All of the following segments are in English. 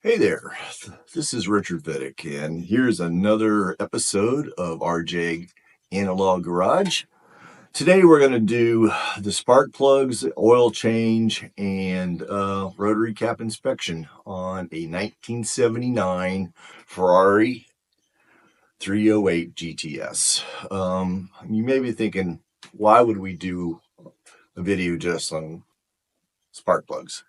Hey there, this is Richard Vidick, and here's another episode of RJ Analog Garage. Today we're going to do the spark plugs, oil change, and rotary cap inspection on a 1979 Ferrari 308 GTS. You may be thinking, why would we do a video just on spark plugs?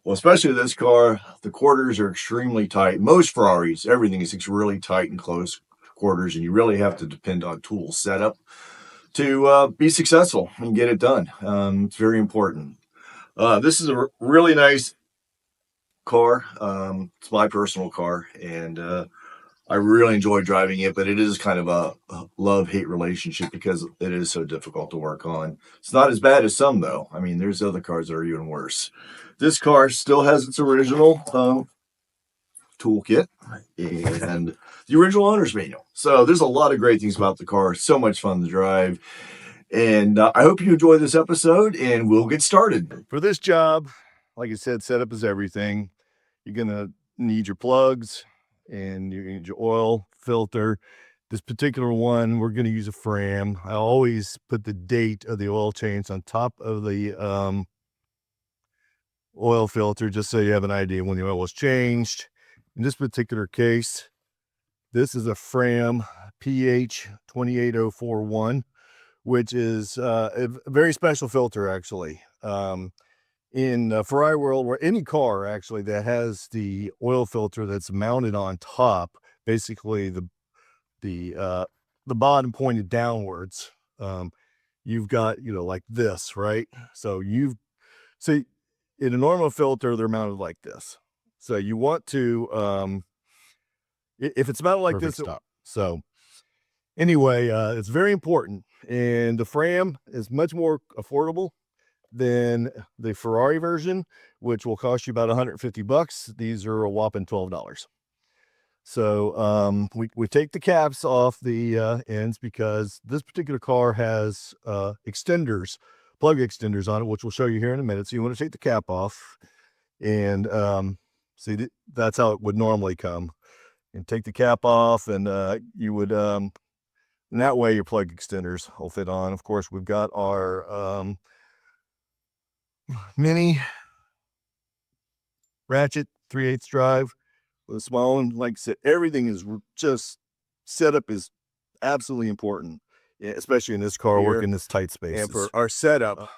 Well, especially this car, the quarters are extremely tight. Most Ferraris, everything is really tight and close quarters, and you really have to depend on tool setup to be successful and get it done. It's very important. This is a really nice car. It's my personal car, and I really enjoy driving it, but it is kind of a love-hate relationship because it is so difficult to work on. It's not as bad as some, though. I mean, there's other cars that are even worse. This car still has its original toolkit and the original owner's manual. So there's a lot of great things about the car. So much fun to drive. And I hope you enjoy this episode, and we'll get started. For this job, like I said, setup is everything. You're going to need your plugs and you need your oil filter. This particular one, we're going to use a Fram. I always put the date of the oil change on top of the oil filter, just so you have an idea when the oil was changed. In this particular case, this is a Fram PH 28041, which is a very special filter, actually. In the Ferrari world, or any car actually that has the oil filter that's mounted on top, basically the bottom pointed downwards, you've got, like this, right? So in a normal filter, they're mounted like this. So you want to, if it's mounted like Perfect this, stop. so anyway, it's very important. And the Fram is much more affordable than the Ferrari version, which will cost you about $150. These are a whopping $12. So we take the caps off the ends because this particular car has extenders, plug extenders on it, which we'll show you here in a minute. So you want to take the cap off, and see, that's how it would normally come. And take the cap off, and you would, and that way your plug extenders will fit on. Of course, we've got our mini ratchet 3/8 drive with a small one. Like I said, everything is just, setup is absolutely important, especially in this car, working this tight spaces. And for our setup,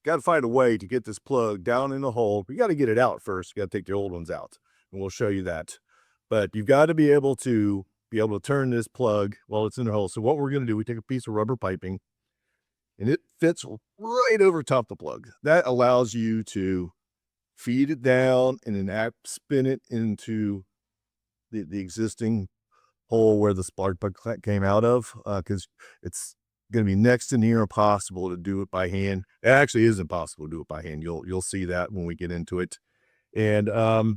got to find a way to get this plug down in the hole. We got to get it out first. You got to take the old ones out, and we'll show you that. But you've got to be able to turn this plug while it's in the hole. So what we're going to do, we take a piece of rubber piping, and it fits right over top the plug. That allows you to feed it down and then spin it into the existing hole where the spark plug came out of, because it's going to be next to near impossible to do it by hand. It actually is impossible to do it by hand. You'll see that when we get into it. And the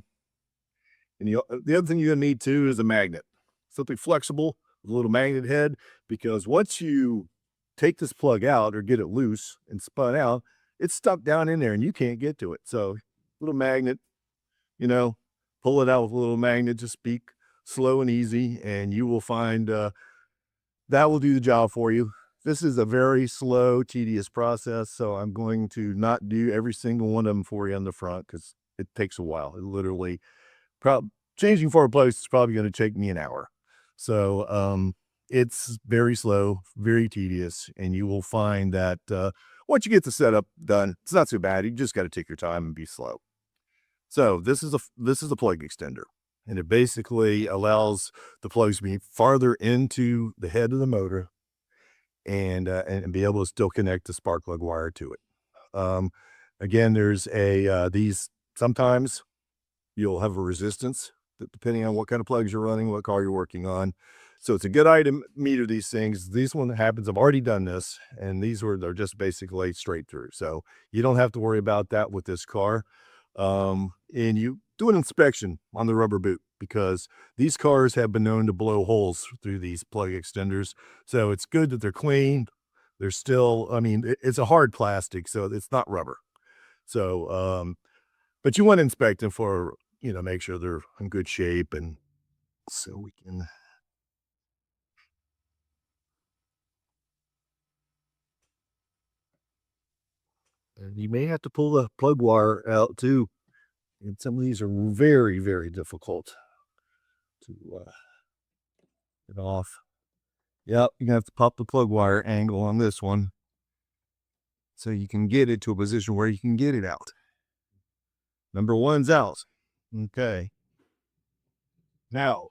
other thing you're going to need too is a magnet, something flexible with a little magnet head, because once you take this plug out or get it loose and spun out, it's stuck down in there and you can't get to it. So little magnet, pull it out with a little magnet, just speak slow and easy, and you will find that will do the job for you. This is a very slow, tedious process, so I'm going to not do every single one of them for you on the front because it takes a while. It literally, changing forward plugs is probably going to take me an hour. So it's very slow, very tedious, and you will find that once you get the setup done, it's not so bad. You just got to take your time and be slow. So this is a plug extender, and it basically allows the plugs to be farther into the head of the motor, and be able to still connect the spark plug wire to it. Again, there's these, sometimes you'll have a resistance depending on what kind of plugs you're running, what car you're working on. So it's a good item meter these things. This one happens, I've already done this, and they're just basically straight through. So you don't have to worry about that with this car. And you do an inspection on the rubber boot, because these cars have been known to blow holes through these plug extenders. So it's good that they're clean. They're still, it's a hard plastic, so it's not rubber. So, but you want to inspect them for make sure they're in good shape, and so we can. And you may have to pull the plug wire out too. And some of these are very, very difficult to get off. Yep, you're gonna have to pop the plug wire angle on this one so you can get it to a position where you can get it out. Number one's out. Okay. Now,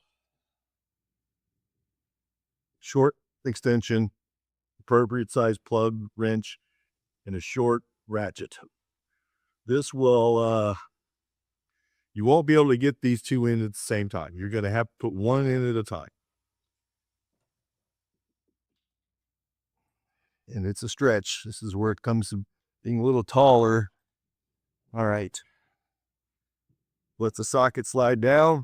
short extension, appropriate size plug, wrench, and a short ratchet. This will, you won't be able to get these two in at the same time. You're going to have to put one in at a time. And it's a stretch. This is where it comes to being a little taller. All right. Let the socket slide down.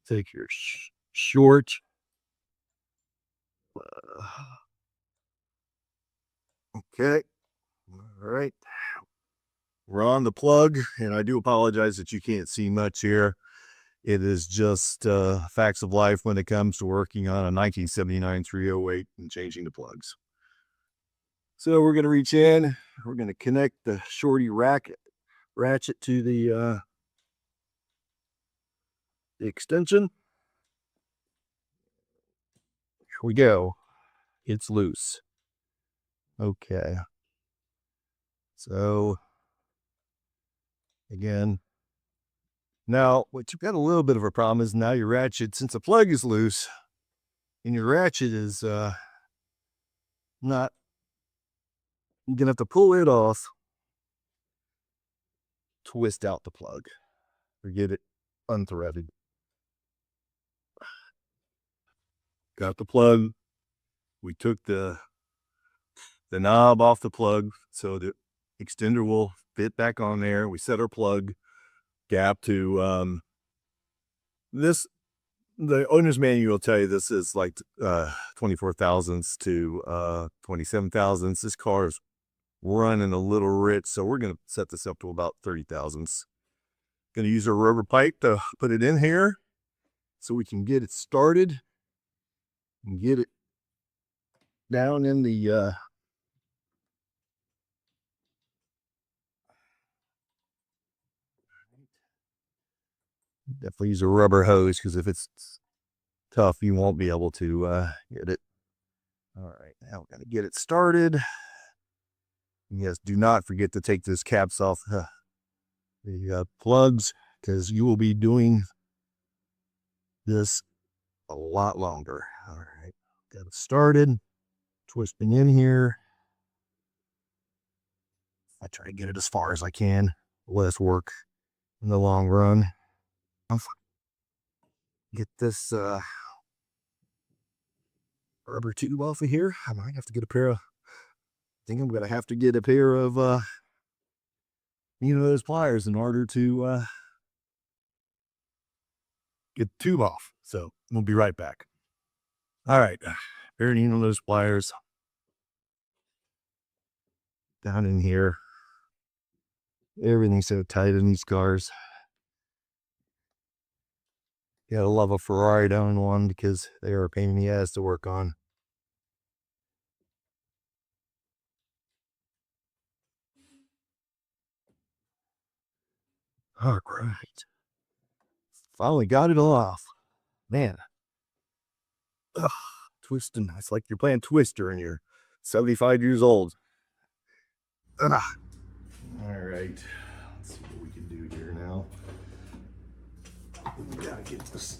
Take your short. Okay. All right. We're on the plug, and I do apologize that you can't see much here. It is just facts of life when it comes to working on a 1979 308 and changing the plugs. So we're going to reach in. We're going to connect the shorty ratchet to the extension. Here we go. It's loose. Okay. So again, now what you've got a little bit of a problem is now your ratchet, since the plug is loose and your ratchet is not, you're gonna have to pull it off, twist out the plug, or get it unthreaded. Got the plug. We took the knob off the plug so the extender will fit back on there. We set our plug gap to this. The owner's manual will tell you this is like 24 thousandths to 27 thousandths. This car is running a little rich, so we're going to set this up to about 30 thousandths. Going to use a rubber pipe to put it in here so we can get it started and get it down in the definitely use a rubber hose, because if it's tough, you won't be able to get it. All right, now we're going to get it started. And yes, do not forget to take those caps off the plugs, because you will be doing this a lot longer. All right, got it started. Twisting in here. I try to get it as far as I can. Less work in the long run. I'll get this rubber tube off of here. I might have to get a pair of, I think I'm gonna have to get a pair of those pliers in order to get the tube off. So we'll be right back. All right, pair of those pliers down in here. Everything's so tight in these cars. You gotta love a Ferrari down in one, because they are a pain in the ass to work on. All right. Finally got it off. Man. Ugh, twisting. It's like you're playing Twister and you're 75 years old. Ugh. All right. Let's see what we can do here now. We gotta get this.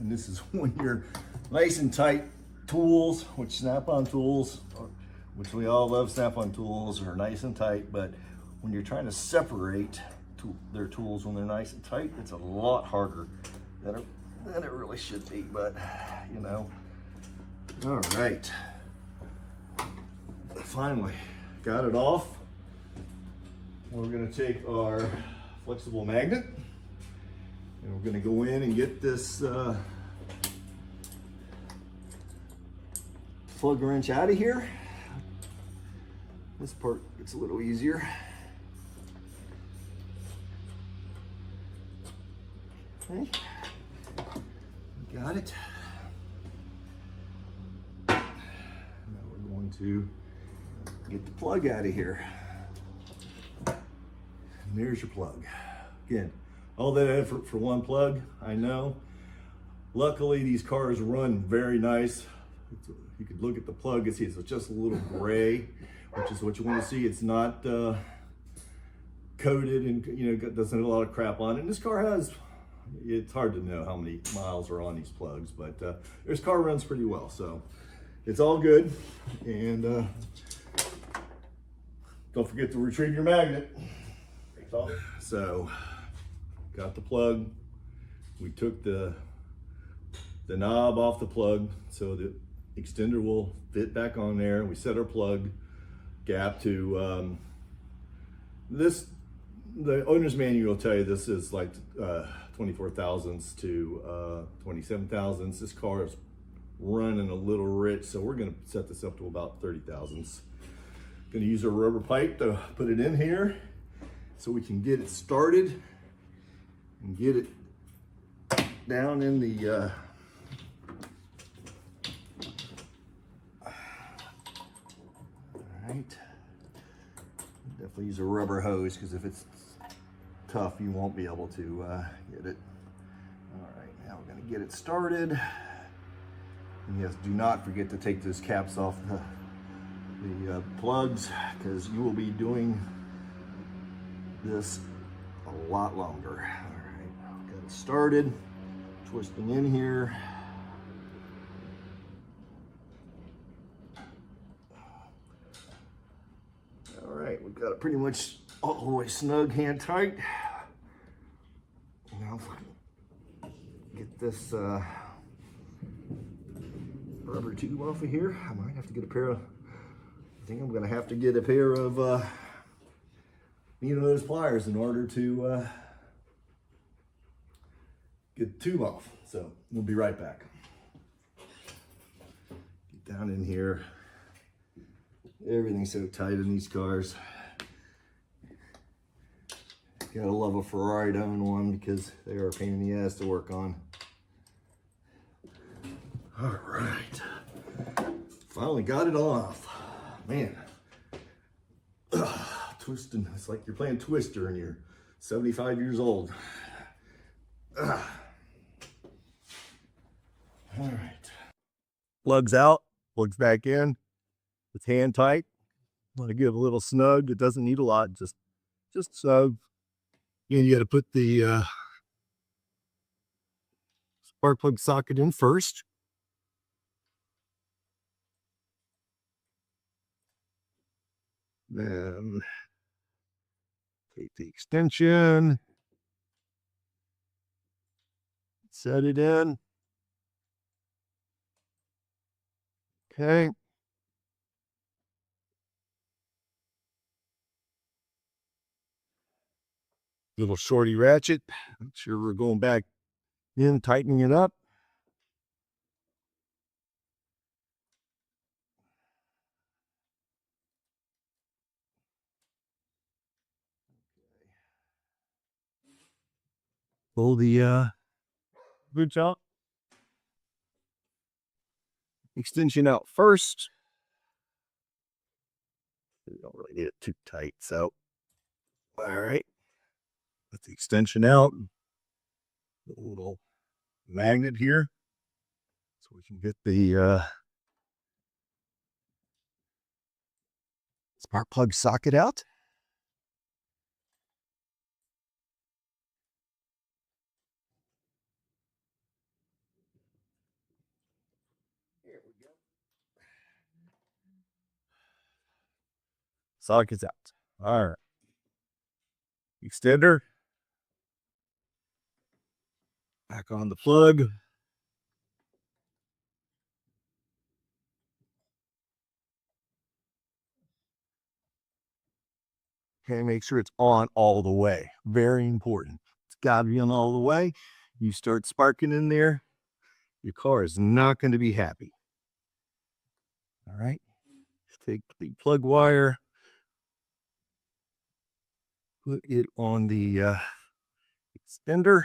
And this is when you're nice and tight tools, which snap-on tools, which we all love, snap-on tools are nice and tight, but when you're trying to separate their tools when they're nice and tight, it's a lot harder than it really should be, but All right. Finally got it off. We're gonna take our flexible magnet and we're gonna go in and get this plug wrench out of here. This part gets a little easier. Okay. Got it. Now we're going to get the plug out of here. And there's your plug. Again, all that effort for one plug, I know. Luckily, these cars run very nice. You could look at the plug and see it's just a little gray, which is what you want to see. It's not coated and doesn't have a lot of crap on it. And this car has, it's hard to know how many miles are on these plugs, but this car runs pretty well, so it's all good. And don't forget to retrieve your magnet. So got the plug. We took the knob off the plug so the extender will fit back on there. We set our plug gap to the owner's manual will tell you this is like 24 thousandths to 27 thousandths. This car is running a little rich, so we're going to set this up to about 30 thousandths. Going to use a rubber pipe to put it in here so we can get it started and get it down in the Right. Definitely use a rubber hose because if it's tough, you won't be able to get it. All right, now we're going to get it started. And yes, do not forget to take those caps off the plugs because you will be doing this a lot longer. All right, got it started. Twisting in here. All right, we've got it pretty much all the way snug, hand tight. Now if I can get this rubber tube off of here, I might have to get a pair of, I think I'm gonna have to get a pair of those pliers in order to get the tube off. So we'll be right back. Get down in here. Everything's so tight in these cars. Gotta love a Ferrari to own one because they are a pain in the ass to work on. All right. Finally got it off. Man. Twisting. It's like you're playing Twister and you're 75 years old. All right. Plugs out, plugs back in. It's hand tight. Want to give a little snug. It doesn't need a lot. Just so. And you got to put the spark plug socket in first. Then take the extension. Set it in. Okay. Little shorty ratchet. Make sure we're going back in, tightening it up. Pull the boots out. Extension out first. You don't really need it too tight, so all right. Put the extension out. A little magnet here, so we can get the spark plug socket out. Here we go. Socket's out. All right. Extender. Back on the plug. Okay, make sure it's on all the way. Very important. It's got to be on all the way. You start sparking in there, your car is not going to be happy. All right. Take the plug wire, put it on the extender.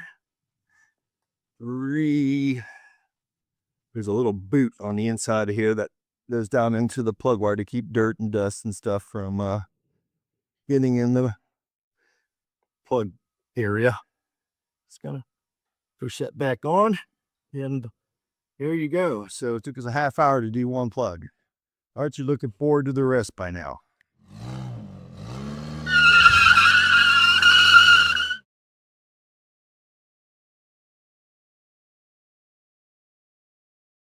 there's a little boot on the inside of here that goes down into the plug wire to keep dirt and dust and stuff from getting in the plug area. Just gonna push that back on, and there you go. So it took us a half hour to do one plug. Aren't you looking forward to the rest by now?